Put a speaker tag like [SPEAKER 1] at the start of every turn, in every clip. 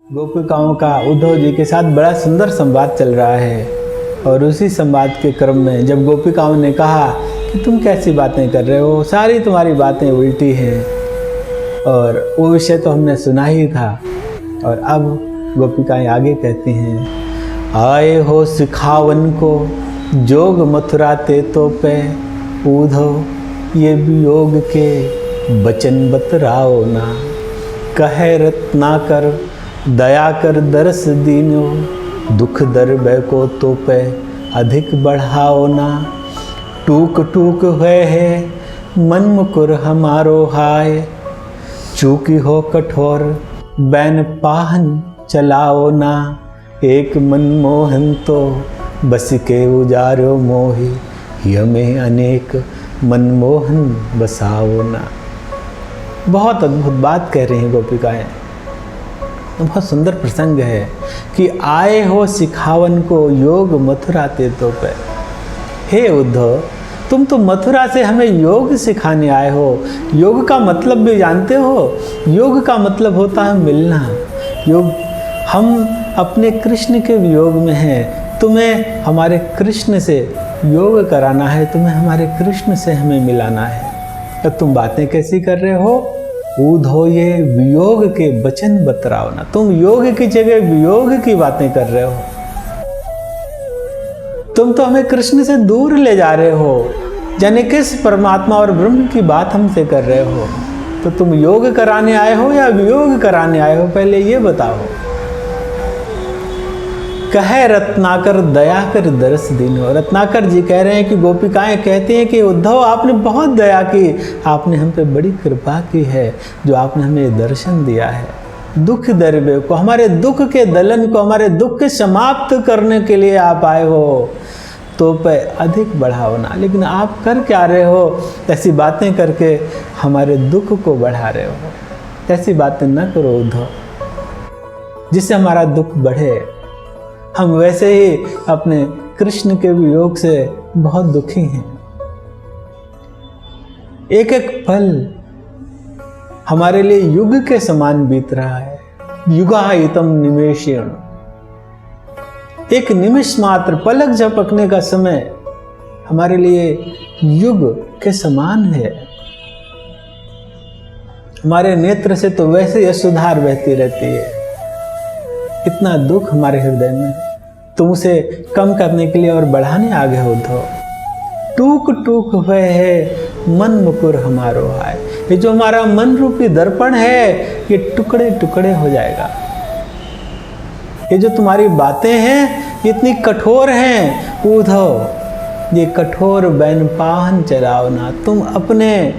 [SPEAKER 1] गोपिकाओं का उद्धव जी के साथ बड़ा सुंदर संवाद चल रहा है और उसी संवाद के क्रम में जब गोपिकाओं ने कहा कि तुम कैसी बातें कर रहे हो, सारी तुम्हारी बातें उल्टी हैं, और वो विषय तो हमने सुना ही था। और अब गोपिकाएं आगे कहती हैं, आए हो सिखावन को जोग मथुरा ते तो पे, उद्धव ये वियोग के बचन बतराओ ना, कहे रत्नाकर दया कर दरस दीनो, दुख दर को तो पे अधिक बढ़ाओ ना, टूक टूक हुए है मन मुकुर हमारो हाय, चूकी हो कठोर बैन पाहन चलाओ ना, एक मनमोहन तो बस के उजारो मोहि, यमें अनेक मनमोहन बसाओ ना। बहुत अद्भुत बात कह रही हैं गोपिकाएं। बहुत सुंदर प्रसंग है कि आए हो सिखावन को योग मथुरा ते तो पे। हे उद्धव, तुम तो मथुरा से हमें योग सिखाने आए हो। योग का मतलब भी जानते हो? योग का मतलब होता है मिलना। योग, हम अपने कृष्ण के वियोग में हैं। तुम्हें हमारे कृष्ण से योग कराना है, तुम्हें हमारे कृष्ण से हमें मिलाना है। तो तुम बातें कैसी कर रहे हो? उद्धव ये वियोग के वचन बतराओ ना। तुम योग की जगह वियोग की बातें कर रहे हो। तुम तो हमें कृष्ण से दूर ले जा रहे हो। जाने किस परमात्मा और ब्रह्म की बात हमसे कर रहे हो। तो तुम योग कराने आए हो या वियोग कराने आए हो, पहले ये बताओ। कहे रत्नाकर दया कर दरस दीनो। रत्नाकर जी कह रहे हैं कि गोपिकाएं कहती हैं कि उद्धव आपने बहुत दया की, आपने हम पे बड़ी कृपा की है, जो आपने हमें दर्शन दिया है। दुख दर्बे को, हमारे दुख के दलन को, हमारे दुख के समाप्त करने के लिए आप आए हो, तो पे अधिक बढ़ाओ ना। लेकिन आप कर क्या रहे हो? ऐसी बातें करके हमारे दुख को बढ़ा रहे हो। ऐसी बातें न करो उद्धव, जिससे हमारा दुख बढ़े। हम वैसे ही अपने कृष्ण के वियोग से बहुत दुखी हैं। एक एक पल हमारे लिए युग के समान बीत रहा है। युगायतम निमेषेण, एक निमिष मात्र, पलक झपकने का समय हमारे लिए युग के समान है। हमारे नेत्र से तो वैसे ही सुधार बहती रहती है। इतना दुख हमारे हृदय में, तुम उसे कम करने के लिए और बढ़ाने आ गए हो उद्धव। टूक टूक हुए है मन मुकुर हमारो हाय। ये जो हमारा मन रूपी दर्पण है, ये टुकड़े टुकड़े हो जाएगा। ये जो तुम्हारी बातें हैं इतनी कठोर हैं उद्धव, ये कठोर बैन पाहन चलाओ ना। तुम अपने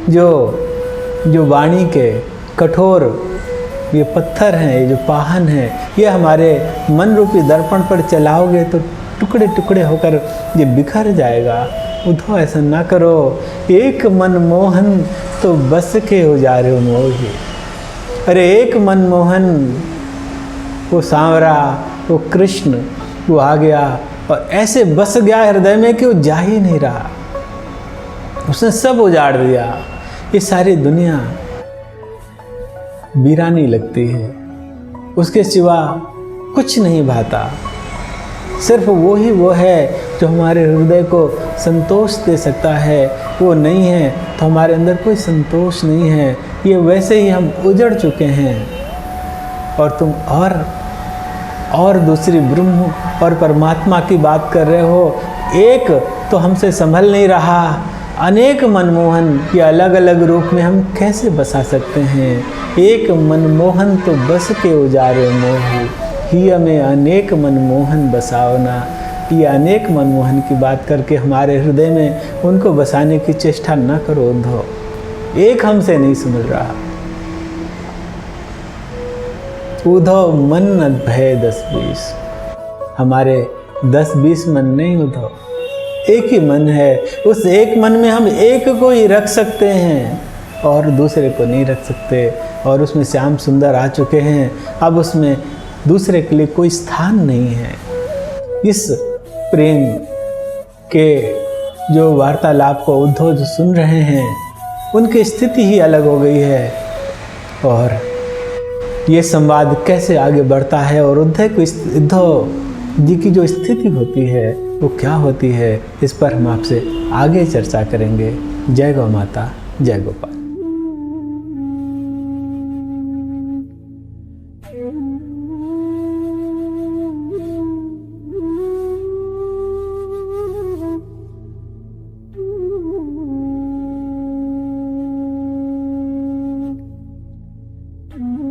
[SPEAKER 1] जो वाणी के कठोर ये पत्थर हैं, ये जो पाहन है, ये हमारे मन रूपी दर्पण पर चलाओगे तो टुकड़े टुकड़े होकर ये बिखर जाएगा। उद्धव ऐसा ना करो। एक मनमोहन तो बस के उजारे मोहि। अरे एक मनमोहन, वो सांवरा, वो कृष्ण, वो आ गया और ऐसे बस गया हृदय में कि वो जा ही नहीं रहा। उसने सब उजाड़ दिया। ये सारी दुनिया वीरानी लगती है, उसके सिवा कुछ नहीं भाता। सिर्फ वो ही वो है जो हमारे हृदय को संतोष दे सकता है। वो नहीं है तो हमारे अंदर कोई संतोष नहीं है। ये वैसे ही हम उजड़ चुके हैं। और तुम और दूसरी ब्रह्म और परमात्मा की बात कर रहे हो। एक तो हमसे संभल नहीं रहा, अनेक मनमोहन ये अलग अलग रूप में हम कैसे बसा सकते हैं। एक मनमोहन तो बस के उजारे मोहि, ही में अनेक मनमोहन बसाओ ना। ये अनेक मनमोहन की बात करके हमारे हृदय में उनको बसाने की चेष्टा न करो उद्धव। एक हमसे नहीं संभल रहा। उद्धव मन न भय 10-20, हमारे 10-20 मन नहीं उद्धव, एक ही मन है। उस एक मन में हम एक को ही रख सकते हैं और दूसरे को नहीं रख सकते। और उसमें श्याम सुंदर आ चुके हैं, अब उसमें दूसरे के लिए कोई स्थान नहीं है। इस प्रेम के जो वार्तालाप को उद्धव जो सुन रहे हैं, उनकी स्थिति ही अलग हो गई है। और ये संवाद कैसे आगे बढ़ता है और उद्धव जी की जो स्थिति होती है वो क्या होती है, इस पर हम आपसे आगे चर्चा करेंगे। जय गौ माता, जय गोपाल।